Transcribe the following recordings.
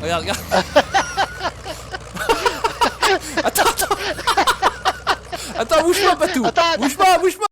Regarde, regarde. Attends, attends. Attends, bouge pas, Patou. Bouge pas, bouge pas.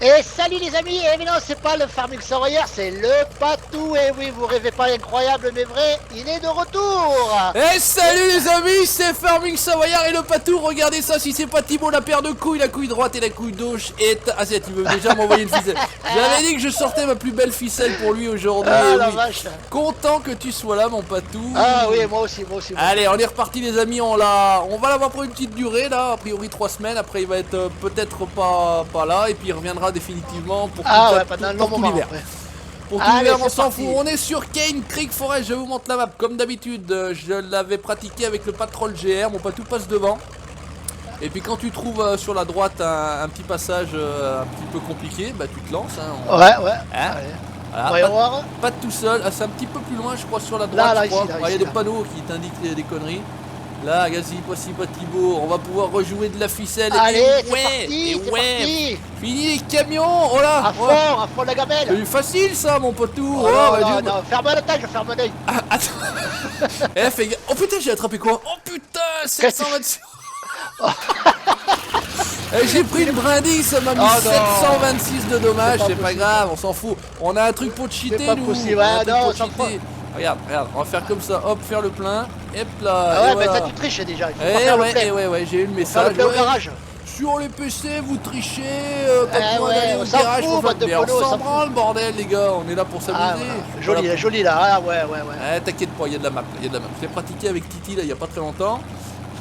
Et salut les amis, et mais non c'est pas le Farming Savoyard, c'est le Patou. Et oui, vous rêvez pas incroyable mais vrai, il est de retour. Eh salut les amis, c'est Farming Savoyard et le Patou. Regardez ça, si c'est pas Thibaut, la paire de couilles, la couille droite et la couille gauche est... Ah c'est, il veut déjà m'envoyer une ficelle. J'avais dit que je sortais ma plus belle ficelle pour lui aujourd'hui. Ah la oui. vache. Content que tu sois là mon Patou. Ah oui, moi aussi, moi aussi. Allez, on est reparti les amis, on va l'avoir pour une petite durée là, a priori 3 semaines, après il va être peut-être pas là et puis il reviendra définitivement pour pendant un long moment l'hiver. après. Pour tout l'hiver, on s'en fout. On est sur Cane Creek Forest, je vous montre la map comme d'habitude. Je l'avais pratiqué avec le Patrol GR, mon Patou passe devant. Et puis quand tu trouves sur la droite un petit passage un petit peu compliqué, bah tu te lances. Hein, Ouais. Hein voilà, On va y voir. pas tout seul, ah, c'est un petit peu plus loin je crois sur la droite. Là, je crois. ici, Il y a des panneaux qui t'indiquent des conneries. Là, Gazi, voici pas Thibaut, on va pouvoir rejouer de la ficelle. Allez, et c'est ouais, parti, et c'est ouais. parti. Fini les camions, oh là. À fond la gamelle. C'est facile ça mon potou. Oh, bah, non, Dieu, non, ferme la taille, je ferme l'œil. Ah, attends. Eh, fais gaffe. Oh putain, j'ai attrapé quoi? Oh putain, 726. Eh, j'ai pris une brindille, ça m'a mis 726 de dommages, c'est pas grave, on s'en fout. On a un truc pour te cheater, pas nous. possible, On a un ouais, truc non, pour on s'en cheater. Regarde, on va faire comme ça, hop, faire le plein. Hop là. Ah et ouais, mais voilà. ça tu triches déjà, il faut pas faire le plein. Ouais, j'ai eu le Faire message. le plein au garage. Sur les PC, vous trichez, pas Eh besoin ouais, d'aller on au s'en garage fout, pour faire bande de mais on polos, on s'en s'en branle, bordel, les gars, on est là pour s'amuser. Ah, joli, joli là, ah ouais. T'inquiète pas, il y a de la map, il y a de la map. Je l'ai pratiqué avec Titi là il y a pas très longtemps.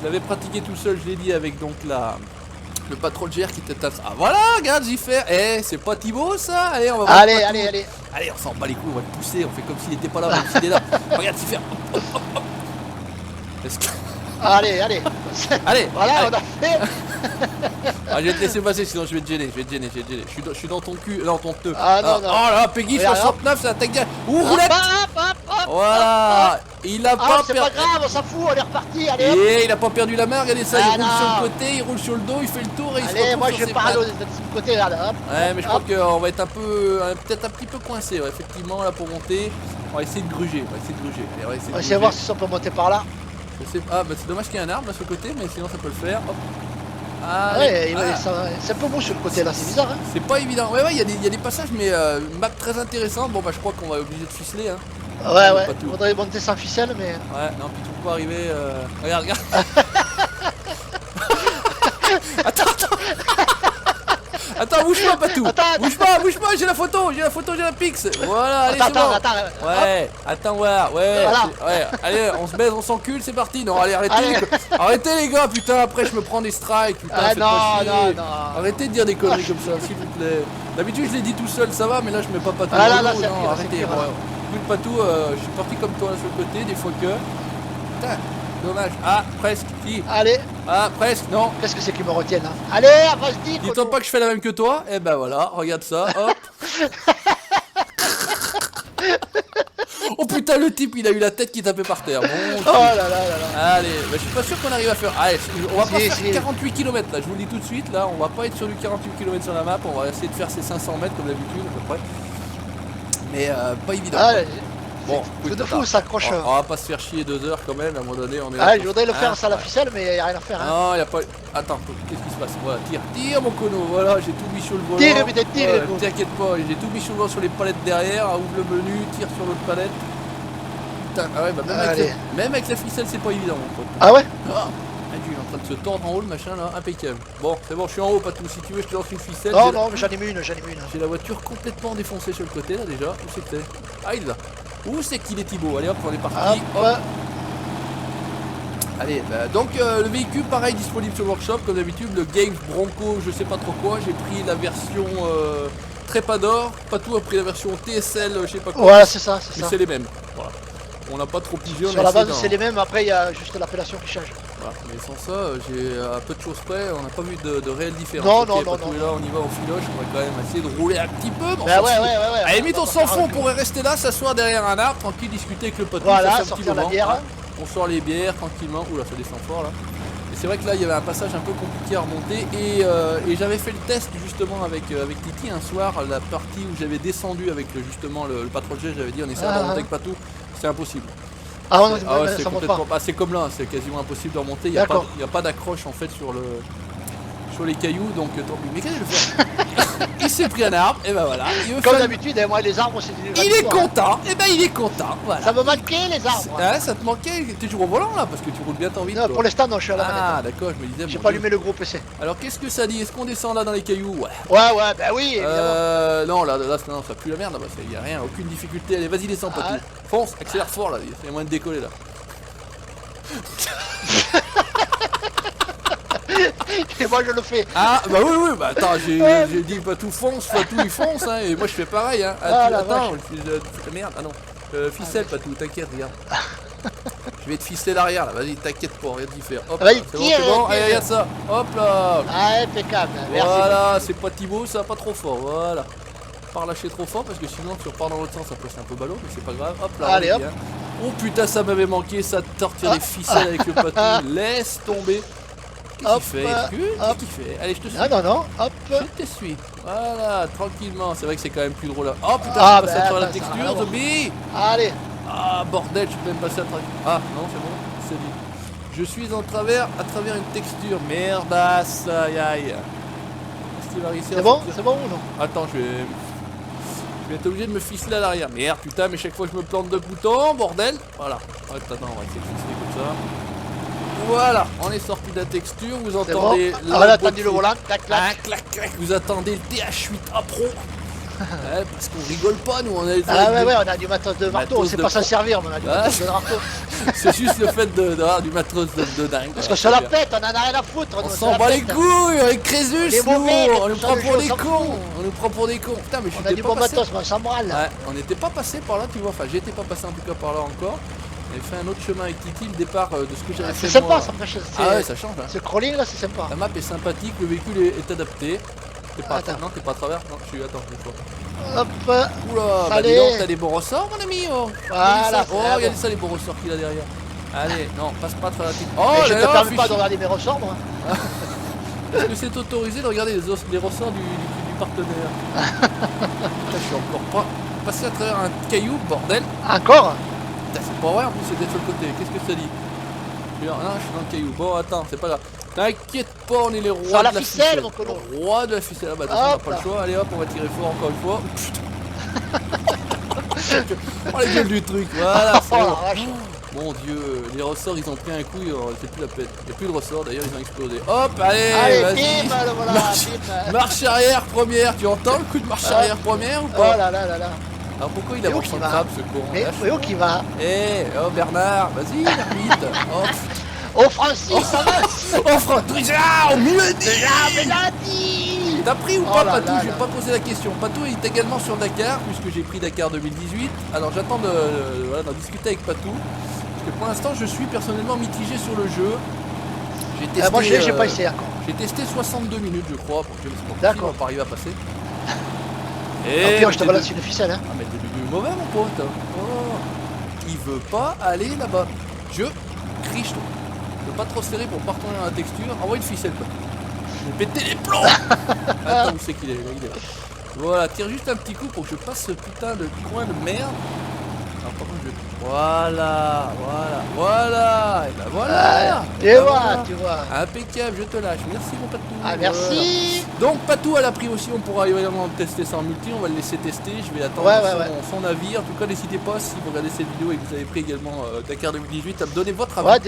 Je l'avais pratiqué tout seul, je l'ai dit avec donc le Patrol GR qui était ah voilà, regarde, j'y fais. Eh, c'est pas Thibaut ça. Allez, on va voir. Allez, Allez, on s'en bat les couilles, on va le pousser, on fait comme s'il était pas là, même s'il est là. Regarde, s'y fait. Hop. Est-ce que... Allez. Allez, Voilà, allez. on a fait. Ah, je vais te laisser passer sinon je vais te gêner, Je suis dans ton cul, dans ton teu. Ah, non. Oh là, Peggy Regarde, 69, ça attaque bien. Ouh, roulette. Hop. Voilà. Il a pas C'est pas grave, on s'en fout, on est reparti, allez hop. Et il a pas perdu la main, regardez ça, il roule non. sur le côté, il roule sur le dos, il fait le tour et il se Allez, retrouve moi sur je vais ses pas aller pattes. de côté, regarde, hop. Ouais, mais je crois qu'on va être un peu, peut-être un petit peu coincé, ouais, effectivement, là pour monter. On va essayer de gruger, Allez, On va essayer de voir si on peut monter par là. Ah, bah c'est dommage qu'il y ait un arbre à ce côté, mais sinon ça peut le faire. Hop. Ouais, c'est un peu mou sur le côté là, c'est bizarre hein. C'est pas évident. Ouais, il y a des passages, mais une map très intéressante. Bon, bah je crois qu'on va être obligé de ficeler. Hein. Ouais, il faudrait monter sans ficelle, mais. Ouais, non, puis tu peux pas arriver. Regarde. Attends, bouge pas, Patou. Bouge pas, j'ai la photo, j'ai la pix. Voilà, allez, c'est bon. Ouais, attends, ouais. Allez, on se baise, on s'encule, c'est parti. Non, allez, arrêtez les gars, putain, après je me prends des strikes, putain, faites pas chier. Arrêtez de dire des conneries comme ça, s'il vous plaît. D'habitude, je l'ai dit tout seul, ça va, mais là, je mets pas Patou. Non, arrêtez. Écoute, Patou, je suis parti comme toi sur le côté, des fois que. Putain. Dommage. Ah, presque. Si. Allez. Ah, presque. Non. Qu'est-ce que c'est qui me retiennent hein. Allez, vas-y. Dis-toi pas que je fais la même que toi. Eh ben voilà, regarde ça. Hop. Oh putain, le type, il a eu la tête qui tapait par terre. Bon, oh là là. Allez, bah, je suis pas sûr qu'on arrive à faire. Allez, on va pas faire 48 km là, je vous le dis tout de suite. Là, on va pas être sur du 48 km sur la map. On va essayer de faire ces 500 mètres comme d'habitude, à peu près. Mais pas évident. Bon, tout de fou, ça accroche. On va pas se faire chier 2 heures quand même, à un moment donné on est là. Ah, je voudrais le faire sans la ficelle, mais il n'y a rien à faire. Hein. Non, il a pas. Attends, qu'est-ce qui se passe? Voilà, tire mon cono, voilà, j'ai tout mis sur le volant. Tire, t'inquiète pas, j'ai tout mis sur le volant sur les palettes derrière, ouvre le menu, tire sur l'autre palette. Putain, ah ouais, bah même avec la ficelle, c'est pas évident mon pote. Ah ouais? Il est en train de se tordre en haut le machin là, impeccable. Bon, c'est bon, je suis en haut, Patou, si tu veux, je te lance une ficelle. Non, mais j'en ai mis une. J'ai la voiture complètement défoncée sur le côté là déjà, où c'est que t'es? Ah, il est là. Où c'est qu'il est Thibaut? Allez hop, on est parti. Hop. Allez, bah, donc le véhicule pareil disponible sur le workshop comme d'habitude, le Games Bronco, je sais pas trop quoi, j'ai pris la version Trépador, Patou a pris la version TSL, je sais pas quoi. Voilà, c'est ça. Mais c'est les mêmes. Voilà. On n'a pas trop pigé. Sur la base c'est les mêmes, après il y a juste l'appellation qui change. Voilà, mais sans ça, j'ai à peu de choses près, on n'a pas vu de réelle différence. Non. Là, on y va en filoche, on va quand même essayer de rouler un petit peu. Bah ouais. À la limite, on s'en fout, on pourrait rester là, s'asseoir derrière un arbre, tranquille, discuter avec le poteau. Voilà, sortir la bière. On sort les bières tranquillement. Oula, ça descend fort là. Et c'est vrai que là il y avait un passage un peu compliqué à remonter. Et j'avais fait le test justement avec Titi un soir, la partie où j'avais descendu avec justement le patron de jet. J'avais dit on essaie de remonter avec Patou. C'est impossible. Ah ouais, c'est complètement. Bah, c'est comme là, c'est quasiment impossible de remonter. Il n'y a pas d'accroche en fait sur les cailloux, donc tant pis. Mais qu'est-ce qu'il veut faire? Il s'est pris un arbre, et ben voilà. Comme d'habitude, moi les arbres c'est du. Il est content, et ben il est content. Voilà. Ça me manquait les arbres. Ah, ça te manquait? T'es toujours au volant là, parce que tu roules bien tant vite. Non, pour l'instant non, je suis à la manette. Ah d'accord, je me disais. J'ai pas allumé le gros PC. Alors qu'est-ce que ça dit? Est-ce qu'on descend là dans les cailloux? Ouais. Ouais, bah oui. Non, là non, ça pue la merde, il y a rien, aucune difficulté. Allez, vas-y, descends, Patou. Fonce, accélère fort là, il y a moyen de décoller là. Et moi je le fais. Ah bah oui, bah attends, j'ai dit Patou fonce, Patou il fonce, hein, et moi je fais pareil, hein. Attends, merde, ah non, ficelle Patou, t'inquiète, regarde. Je vais te ficeler l'arrière là, vas-y, t'inquiète pas, regarde d'y faire. Hop, c'est bon, allez, regarde ça, hop là. Ah, impeccable, merci. Voilà, c'est pas Thibaut, ça va pas trop fort, voilà. Pas lâcher trop fort parce que sinon tu repars dans l'autre sens, ça peut être un peu ballot, mais c'est pas grave, hop là. Allez, hop. Oh putain, ça m'avait manqué, ça torture les ficelles avec le Patou, laisse tomber. Qu'est-ce qu'il fait? Allez, je te suis. Non, hop. Je te suis. Voilà, tranquillement. C'est vrai que c'est quand même plus drôle là. Oh putain, je passe à travers la texture, zombie. Allez. Ah bordel, je peux même passer à travers. Ah non, c'est bon, c'est dit. Je suis à travers une texture. Merdasse, aïe aïe. C'est bon ou non? Attends, je vais être obligé de me ficeler à l'arrière. Merde, putain, mais chaque fois je me plante de boutons, bordel. Voilà. Attends, on va essayer de ficeler comme ça. Voilà, on est sorti de la texture, vous entendez bon. Voilà, attendu le volant, clac, clac, vous attendez le TH8A Pro. Ouais, parce qu'on rigole pas, nous, on a on a du matos de marteau, on sait pas s'en servir, mais on a du matos de marteau. C'est juste le fait d'avoir du matos de dingue. Parce que ça la pète, on en a rien à foutre. On s'en bat les couilles avec Crésus, nous, on nous prend pour des cons. On nous prend pour des cons. Putain, mais je suis pas passé. On a du bon matos, mais on s'en branle. Ouais, on n'était pas passé par là, tu vois, enfin j'étais pas passé en tout cas par là encore. J'avais fait un autre chemin avec Titi, le départ de ce que j'avais fait. C'est sympa, moi. ça change. Ah ouais, ça change. Hein. Ce crawling là, c'est sympa. La map est sympathique, le véhicule est adapté. T'es pas non, t'es pas à travers. Non, je suis. Attends, je vois. Hop. Oula, bah dis donc, t'as des bons ressorts, mon ami. Oh, voilà. Oh, regardez ça, les bons ressorts qu'il a derrière. Allez, non, passe pas à travers la petite. Oh, je te permets pas de regarder mes ressorts, moi. Est-ce que c'est autorisé de regarder les ressorts du partenaire? Je suis encore pas passé à travers un caillou, bordel. Encore? C'est pas vrai, en plus c'était sur le côté. Qu'est-ce que ça dit? Non, je suis dans le caillou. Bon, attends, c'est pas grave. T'inquiète pas, on est les rois de la ficelle. Mon colon. Roi de la ficelle. Ah bah, on n'a pas le choix. Allez hop, on va tirer fort encore une fois. Putain. Oh, la gueule du truc. Voilà, c'est bon. Mon dieu, les ressorts ils ont pris un coup, c'est plus la peine. Il n'y a plus de ressorts d'ailleurs, ils ont explosé. Hop, allez, vas-y. Marche arrière première, tu entends le coup de marche arrière première ou pas? Oh là là là là. Alors pourquoi il avance en crabe ce con? Mais où qui va? Eh, oh Bernard, vas-y, vite. Oh Francis, ça va? Oh Francis, on me dit. T'as pris ou pas Patou? Je vais pas poser la question. Patou est également sur Dakar, puisque j'ai pris Dakar 2018. Alors j'attends d'en discuter avec Patou. Parce que pour l'instant je suis personnellement mitigé sur le jeu. J'ai testé, moi j'ai pas essayé encore. J'ai testé 62 minutes je crois pour que James Bond on va pas arriver à passer. Et puis je te balance une ficelle hein. Ah mais t'es devenu mauvais mon pote. Oh. Il veut pas aller là-bas. Je crie je veux pas trop serrer pour pas retourner dans la texture. Envoie une ficelle quoi. Je vais péter les plombs. Attends où c'est qu'il est là, il est là. Voilà, tire juste un petit coup pour que je passe ce putain de coin de merde. Alors par contre je... Voilà. Et ben voilà. Et voilà, tu vois. Impeccable, je te lâche. Merci mon Patou. Ah merci. Donc Patou à la prix aussi, on pourra évidemment tester ça en multi, on va le laisser tester, je vais attendre son avis. En tout cas n'hésitez pas si vous regardez cette vidéo et que vous avez pris également Dakar 2018 à me donner votre avis. Ouais,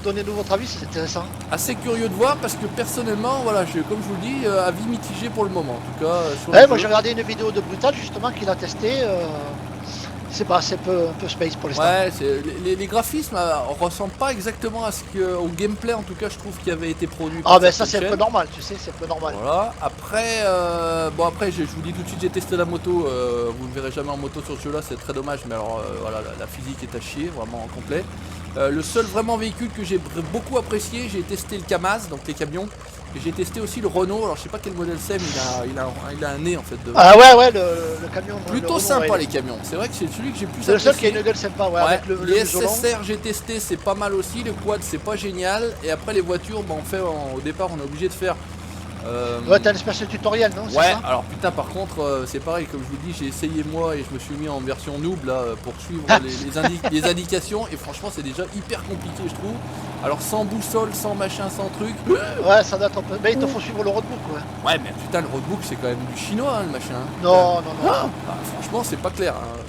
donnez-nous votre avis, c'est intéressant. Assez curieux de voir parce que personnellement, voilà, comme je vous le dis, avis mitigé pour le moment. En tout cas, moi j'ai regardé une vidéo de Brutal justement qu'il a testé. C'est pas, c'est un peu space pour l'instant. Ouais, les graphismes ressemblent pas exactement à ce au gameplay en tout cas je trouve qui avait été produit. Ah ben ça c'est un peu normal, tu sais, c'est un peu normal. Voilà, après, après je vous dis tout de suite j'ai testé la moto, vous ne verrez jamais en moto sur ce jeu là, c'est très dommage, mais alors voilà, la physique est à chier, vraiment en complet. Le seul vraiment véhicule que j'ai beaucoup apprécié, j'ai testé le Kamaz, donc les camions. Et j'ai testé aussi le Renault, alors je sais pas quel modèle c'est, mais il a un nez en fait devant. Ah ouais, le camion. Plutôt le sympa Renault, les camions, c'est vrai que c'est celui que j'ai plus c'est apprécié. le seul qui a une gueule sympa, ouais, avec le les museau long. SSR j'ai testé, c'est pas mal aussi, le quad c'est pas génial. Et après les voitures, bah, au départ on est obligé de faire... Ouais, t'as une espèce de tutoriel, non? Ouais, alors putain, par contre, c'est pareil, comme je vous dis, j'ai essayé moi et je me suis mis en version noob là pour suivre les indications. Et franchement, c'est déjà hyper compliqué, je trouve. Alors, sans boussole, sans machin, sans truc. Ouais, ça doit être un peu. Mais il te faut suivre le roadbook, ouais. Ouais, mais putain, le roadbook c'est quand même du chinois, hein, le machin. Non, non, non. Ah, bah, franchement, c'est pas clair. Hein.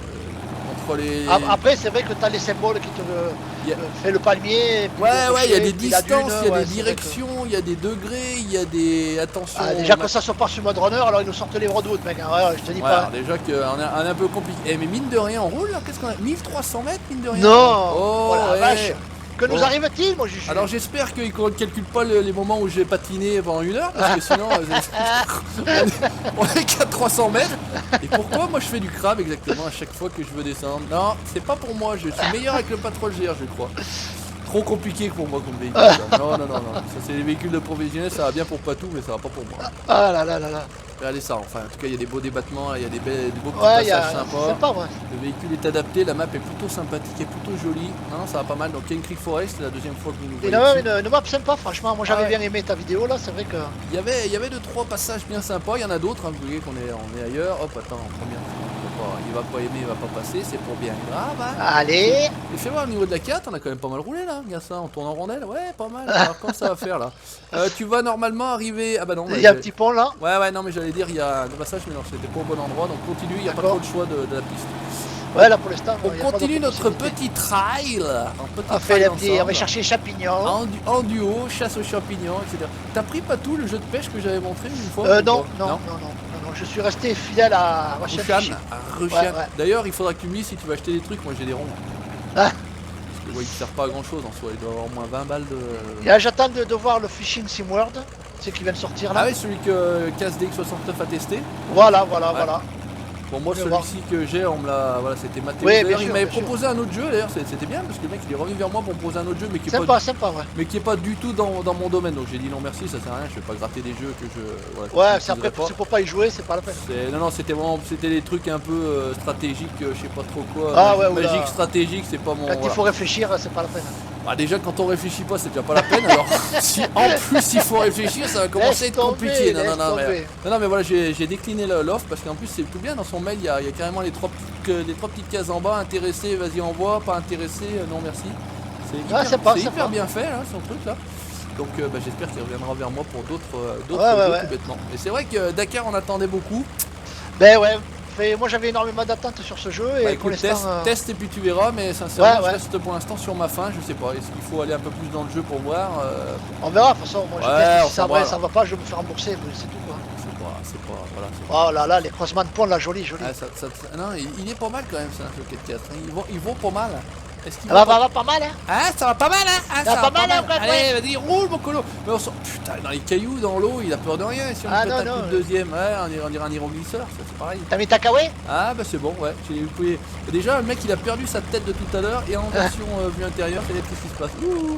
Entre les... Après, c'est vrai que t'as les symboles qui te fait le palmier. Et puis ouais, le ouais, il y a des puis la distances, il y a ouais, des directions, il y a des degrés, il y a des. Attention. Ah, déjà que ça se passe sur mode runner, alors ils nous sortent les roadwood, mec. Hein. Ouais, je te dis ouais, pas. Alors déjà qu'on est un peu compliqué. Eh, mais mine de rien, on roule là, qu'est-ce qu'on a 1300 mètres, mine de rien. Non. Oh, voilà, ouais. vache. Que nous arrive-t-il, moi, Juju? Alors j'espère qu'ils ne calculent pas les moments où j'ai patiné pendant 1 heure, parce que sinon on est qu'à 300 mètres. Et pourquoi moi je fais du crabe exactement à chaque fois que je veux descendre? Non, c'est pas pour moi, je suis meilleur avec le Patrol GR, je crois. Trop compliqué pour moi comme véhicule. Non, non, non, non. Ça c'est les véhicules de professionnels, ça va bien pour Patou, mais ça va pas pour moi. Ah là là là là. Regardez ça, enfin en tout cas il y a des beaux débattements, il y a des beaux petits passages sympas. Sympa, ouais. Le véhicule est adapté, la map est plutôt sympathique et plutôt jolie. Non, ça va pas mal. Donc Cane Creek Forest, c'est la deuxième fois que vous nous voyez. Il y a une map sympa, franchement. Moi j'avais bien aimé ta vidéo là, c'est vrai que. Il y avait 2-3 passages bien sympas, il y en a d'autres, hein, vous voyez qu'on est ailleurs. Hop, attends, première fois, il va pas aimer, il va pas passer, c'est pour bien grave. Hein. Allez. Et fais voir au niveau de la carte, on a quand même pas mal roulé là, regarde ça, on tourne en rondelle, ouais, pas mal. Alors comment ça va faire là? Tu vas normalement arriver. Ah bah non, il y a un petit pont là. Ouais, non, mais j'allais dire, il y a un passage, mais non, c'était pas au bon endroit, donc continue, il n'y a pas trop de choix de la piste. Ouais, là pour l'instant. On continue notre petit trail. On va chercher les champignons. En duo, chasse aux champignons, etc. T'as pris pas tout le jeu de pêche que j'avais montré une fois? Non. Je suis resté fidèle à Rushan. Ouais. D'ailleurs, il faudra que tu me dises si tu vas acheter des trucs. Moi, j'ai des ronds. Ah. Parce que ouais, ils servent pas à grand chose en soi. Il doit avoir au moins 20 balles de. Et là, j'attends de voir le Fishing Sim World. C'est qui vient de sortir là. Ah oui, celui que KSDX69 a testé. Voilà. Pour moi, celui-ci que j'ai, on me l'a. Voilà, c'était Mathéo. Oui, d'ailleurs, il m'avait proposé un autre jeu. D'ailleurs, c'était bien parce que le mec il est revenu vers moi pour me proposer un autre jeu, mais qui est sympa, ouais. Mais qui est pas du tout dans mon domaine. Donc j'ai dit non merci, ça sert à rien. Je vais pas gratter des jeux que je. Voilà, ouais, c'est après c'est pour pas y jouer, c'est pas la peine. Non, c'était des trucs un peu stratégiques, je sais pas trop quoi. Ah ouais, magique, stratégique, c'est pas mon. Quand il faut réfléchir, c'est pas la peine. Bah déjà quand on réfléchit pas c'est déjà pas la peine, alors si en plus il faut réflire ça va commencer à être compliqué. Non mais voilà, j'ai décliné l'offre parce qu'en plus c'est tout bien dans son mail, il y a carrément les trois petites cases en bas, intéressé, vas-y envoie, pas intéressé, non merci. C'est hyper bien fait là, son truc là. Donc j'espère qu'il reviendra vers moi pour d'autres tout bêtement. Et c'est vrai que Dakar on attendait beaucoup. Ben ouais. Moi j'avais énormément d'attentes sur ce jeu et pour l'instant teste et puis tu verras, mais sincèrement je reste pour l'instant sur ma faim, je sais pas, est-ce qu'il faut aller un peu plus dans le jeu pour voir On verra, de toute façon moi je teste, si ça va pas, je vais me faire rembourser, c'est tout quoi. C'est pas, voilà. Oh là là, les croisements de pont là, joli. Non, il est pas mal quand même ça, le 4x4, ils vont pas mal. Ça va pas mal hein. Ah ça va pas mal hein. Ça va pas mal hein. Allez vas-y roule mon colo. Mais putain dans les cailloux, dans l'eau, il a peur de rien. Si on pète un coup de deuxième, on dirait un hydroglisseur, ça c'est pareil. T'as mis ta kawaii? Ah bah c'est bon ouais. Déjà le mec il a perdu sa tête de tout à l'heure et en version vue intérieure, qu'est-ce qui se passe?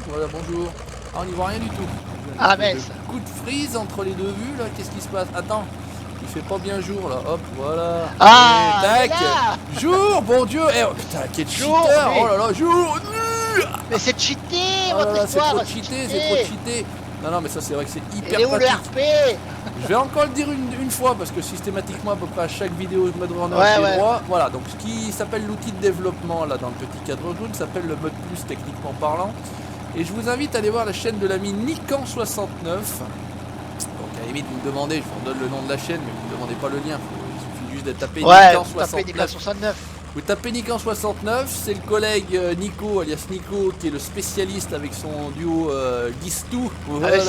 Voilà bonjour. Ah on n'y voit rien du tout. Ah mince. Coup de freeze entre les deux vues là, qu'est-ce qui se passe? Attends. Il fait pas bien jour là, hop, voilà. Ah, tac. Jour, bon Dieu. Putain, quel cheater. Oh là là, jour. Mais c'est cheaté, votre histoire. C'est trop cheaté. Non, mais ça c'est vrai que c'est hyper pratique. Et où le RP? Je vais encore le dire une fois parce que systématiquement à peu près à chaque vidéo de Mode Runner j'ai droit. Voilà, donc ce qui s'appelle l'outil de développement là dans le petit cadre jaune s'appelle le mode plus techniquement parlant. Et je vous invite à aller voir la chaîne de l'ami Nikan69. À la limite, vous me demandez, je vous donne le nom de la chaîne, mais vous ne me demandez pas le lien. Il suffit juste de taper Nikan69. Vous tapez Nikan69, c'est le collègue Nico, alias Nico, qui est le spécialiste avec son duo Gistou. Avec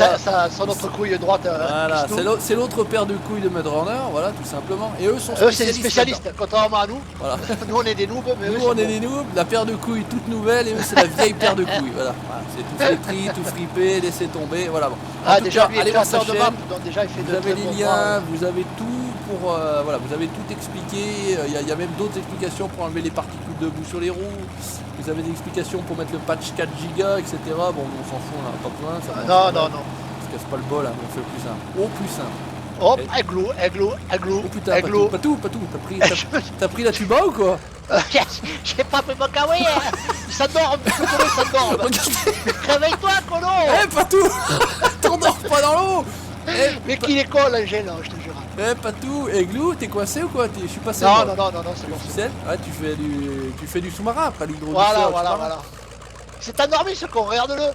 son autre couille droite. Voilà, c'est l'autre paire de couilles de Mud Runner, voilà, tout simplement. Et eux sont c'est des spécialistes, contrairement à nous. Voilà. Nous on est des noobs, mais nous on est des noobs, la paire de couilles toute nouvelle, et eux c'est la vieille paire de couilles. Voilà. C'est tout flétri, tout fripé, laissez tomber, voilà. Bon. Déjà, allez voir sa chaîne, donc déjà il fait vous avez les liens, vous avez tout pour, voilà, vous avez tout expliqué, il y a même d'autres explications pour enlever les particules de boue sur les roues. Vous avez des explications pour mettre le patch 4 Go, etc. Bon, on s'en fout, on n'a pas besoin. Ça non. On se casse pas le bol, hein, mais on fait plus simple. Au plus simple. Hop, aiglou. Oh putain, pas tout. T'as pris la tuba ou quoi? J'ai pas pris mon kawaii, hein. Ça dort, ça dort. Réveille-toi, colo. Eh, pas tout. T'endors pas dans l'eau. Mais qu'il est con, l'Angèle, je te jure. Eh, pas tout. Et Glou, t'es coincé ou quoi? Je suis passé. Non, c'est bon. Ouais, tu fais du sous-marin après l'hydro. Voilà. C'est endormi ce con, regarde-le.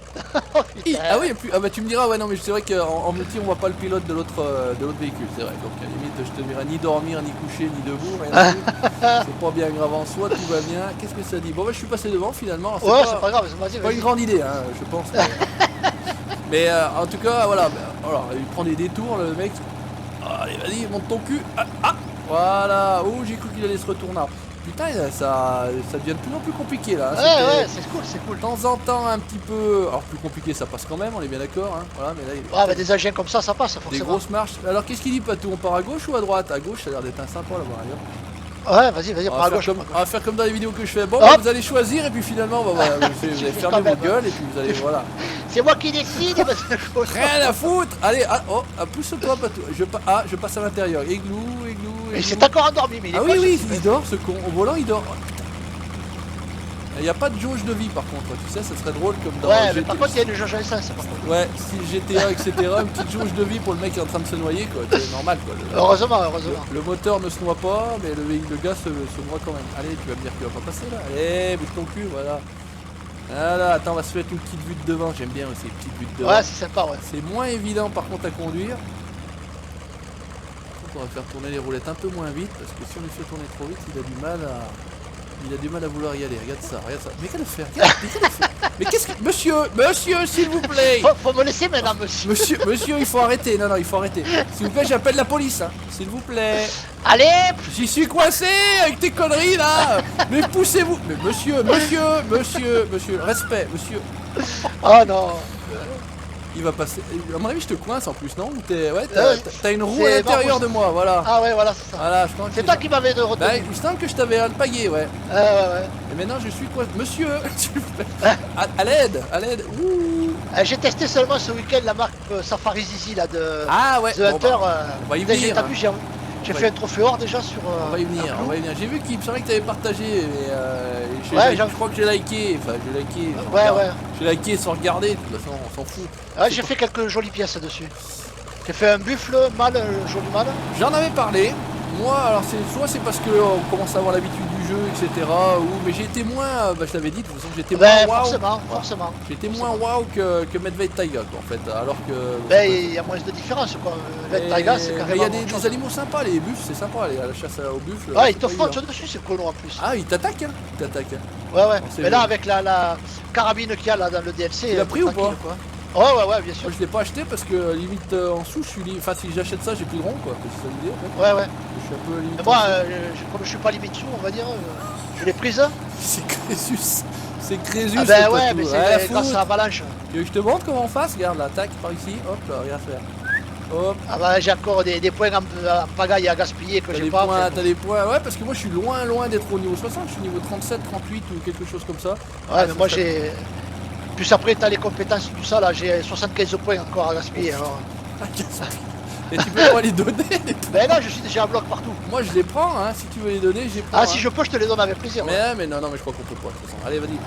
Ah oui, ah bah tu me diras, ouais, non, mais c'est vrai qu'en multi on voit pas le pilote de l'autre véhicule, c'est vrai. Donc à la limite, je te dirais ni dormir, ni coucher, ni debout, rien du tout. C'est pas bien grave en soi, tout va bien. Qu'est-ce que ça dit? Bon, bah je suis passé devant finalement. Ouais, c'est pas grave, vas-y. Pas une grande idée, hein, je pense. Mais en tout cas, voilà. Alors, il prend des détours, le mec. Allez, vas-y, monte ton cul. Voilà. Oh, j'ai cru qu'il allait se retourner. Putain, ça devient de plus en plus compliqué là. Ouais, c'est cool. De temps en temps, un petit peu. Alors, plus compliqué, ça passe quand même, on est bien d'accord. Hein. Voilà, mais là, ouais, mais des agents comme ça passe forcément. Des grosses marches. Alors, qu'est-ce qu'il dit, Patou? On part à gauche ou à droite? À gauche, ça a l'air d'être un sympa là-bas. Ouais, vas-y, on va faire comme dans les vidéos que je fais. Bon, vous allez choisir et puis finalement, vous allez fermer vos gueules et puis vous allez, voilà. C'est moi qui décide. Rien à foutre. Allez, pousse-toi, Patou. Je passe à l'intérieur. Églou. Et c'est encore endormi, mais il est oui, il dort ce con. Au volant, il dort. Il n'y a pas de jauge de vie par contre, tu sais, ça serait drôle comme dans GTA. Mais par contre, il y a une jauge à essence. Ouais, si GTA, etc., une petite jauge de vie pour le mec qui est en train de se noyer, quoi. C'est normal, quoi. Heureusement. Le moteur ne se noie pas, mais le gars se noie quand même. Allez, tu vas me dire qu'il va pas passer là. Allez, bouge ton cul, voilà. Voilà, attends, on va se faire une petite vue de devant. J'aime bien aussi, une petite vue de devant. Ouais, c'est sympa, ouais. C'est moins évident par contre à conduire. On va faire tourner les roulettes un peu moins vite, parce que si on les fait tourner trop vite, il a du mal à vouloir y aller. Regarde ça. Mais qu'est-ce qu'il fait? Mais qu'est-ce que... Monsieur, s'il vous plaît. Faut me laisser maintenant, monsieur. Monsieur, il faut arrêter. Non, il faut arrêter. S'il vous plaît, j'appelle la police, hein. S'il vous plaît. Allez. J'y suis coincé avec tes conneries, là. Mais poussez-vous. Mais monsieur, respect, monsieur. Oh non. Il va passer. À mon avis, je te coince en plus, non? Ouais, t'as une roue à l'intérieur de moi, voilà. Ah ouais, voilà, c'est ça. Voilà, c'est toi qui m'avais de retour. Bah, il semble que je t'avais alpagué, ouais. Ouais. Et maintenant, je suis coincé. Monsieur, s'il vous plaît. À l'aide. Ouh. J'ai testé seulement ce week-end la marque Safari Zizi là de ouais. The Hunter. On va y venir. T'as vu, j'ai fait un trophée or déjà sur. On va y venir. J'ai vu qu'il me semblait que t'avais partagé. Mais, je crois que j'ai liké. Enfin, j'ai liké. Ouais. J'ai liké sans regarder. De toute façon, on s'en fout. Ouais, j'ai fait quelques jolies pièces dessus. J'ai fait un buffle mâle, joli mâle. J'en avais parlé. Moi, alors soit c'est parce qu'on commence à avoir l'habitude du jeu, etc. Mais j'ai été moins, je l'avais dit, de toute façon, j'étais moins wow. Forcément. J'étais moins wow que Medved Taiga, quoi, en fait. Alors que. Il y a moins de différence, quoi. Medved Taiga, c'est carrément. Il y a des animaux sympas, les buffles, c'est sympa, aller à la chasse au buffle. Ouais, ils te font dessus, c'est colon en plus. Ah, ils t'attaquent, hein. Ouais. Mais là, avec la carabine qu'il y a là dans le DLC. Tu l'as pris ou pas? Ouais, bien sûr. Moi, je l'ai pas acheté parce que limite en sous, je suis enfin si j'achète ça, j'ai plus de rond, quoi. C'est ça l'idée, en fait. Ouais. Je suis un peu limite. Moi, comme je suis pas limite sous, on va dire, je l'ai prise. C'est Crésus. C'est Crésus. Ah bah ouais, mais c'est grâce à Avalanche. Tu veux que je te montre comment on fasse? Regarde, l'attaque par ici. Hop là, regarde faire. Hop. Ah bah j'ai encore des points en pagaille à gaspiller que j'ai pas. T'as des points, ouais, parce que moi je suis loin d'être au niveau 60, je suis au niveau 37, 38 ou quelque chose comme ça. Ouais, mais moi j'ai. Plus après, t'as les compétences, tout ça, là, j'ai 75 points encore à gaspiller. Alors. Et tu peux pas les donner? Ben non, je suis déjà à bloc partout. Moi je les prends, hein, si tu veux les donner, j'ai pas. Ah, si je peux, je te les donne avec plaisir. Mais non, mais je crois qu'on peut pas, de toute façon. Allez, vas-y.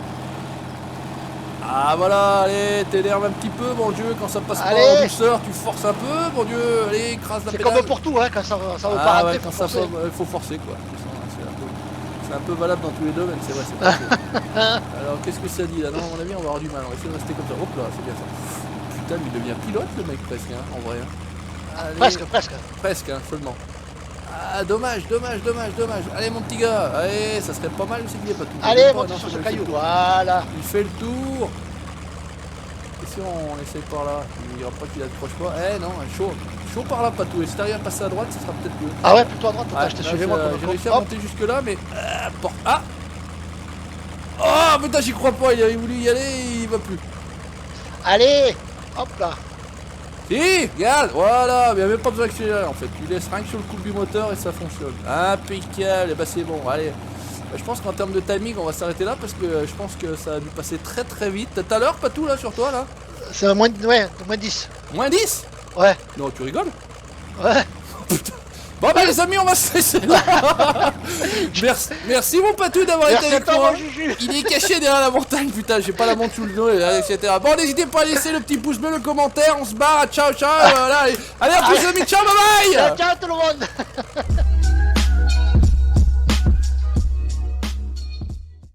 Ah voilà, allez, t'énerve un petit peu, mon Dieu, quand ça passe pas en douceur, tu forces un peu, mon Dieu, allez, écrase la pédale. C'est comme pour tout, hein, quand ça va pas rentrer, quand ça faut forcer, quoi. C'est un peu valable dans tous les domaines, c'est vrai, c'est pas faux. Alors, qu'est-ce que ça dit là? Non, à mon avis, on va avoir du mal, on va essayer de rester comme ça. Hop là, c'est bien ça. Putain, mais il devient pilote, le mec, presque, hein, en vrai. Allez. Presque, hein, seulement. Ah, dommage. Allez, mon petit gars, allez, ça serait pas mal aussi qu'il n'y ait pas tout. Allez, monte sur ce caillou, voilà. Il fait le tour. Et si on essaye par là, il ne dira pas qu'il accroche pas. Eh non, chaud par là, pas tout. Et si t'arrives à passer à droite, ça sera peut-être mieux. Ah ouais, plutôt à droite, je te suivais moi comme j'ai réussi à monter jusque là, mais. Oh putain, j'y crois pas, il avait voulu y aller, il va plus. Allez, hop là. Si, regarde, voilà, mais il n'y a même pas besoin d'accélérer en fait. Tu laisses rien que sur le coup du moteur et ça fonctionne. Impeccable, et bah c'est bon, allez. Je pense qu'en termes de timing, on va s'arrêter là parce que je pense que ça a dû passer très très vite. T'as l'heure, Patou, là, sur toi, là? C'est un moins 10. Moins 10? Ouais. Non, tu rigoles? Ouais. Putain. Bon bah les amis, on va se laisser là. Merci mon Patou d'avoir été avec moi. Il est caché derrière la montagne, putain, j'ai pas la montre sous le dos, etc. Bon, n'hésitez pas à laisser le petit pouce bleu, le commentaire, on se barre, ciao ciao, voilà. Allez à tous les amis, ciao, bye bye. Ciao tout le monde.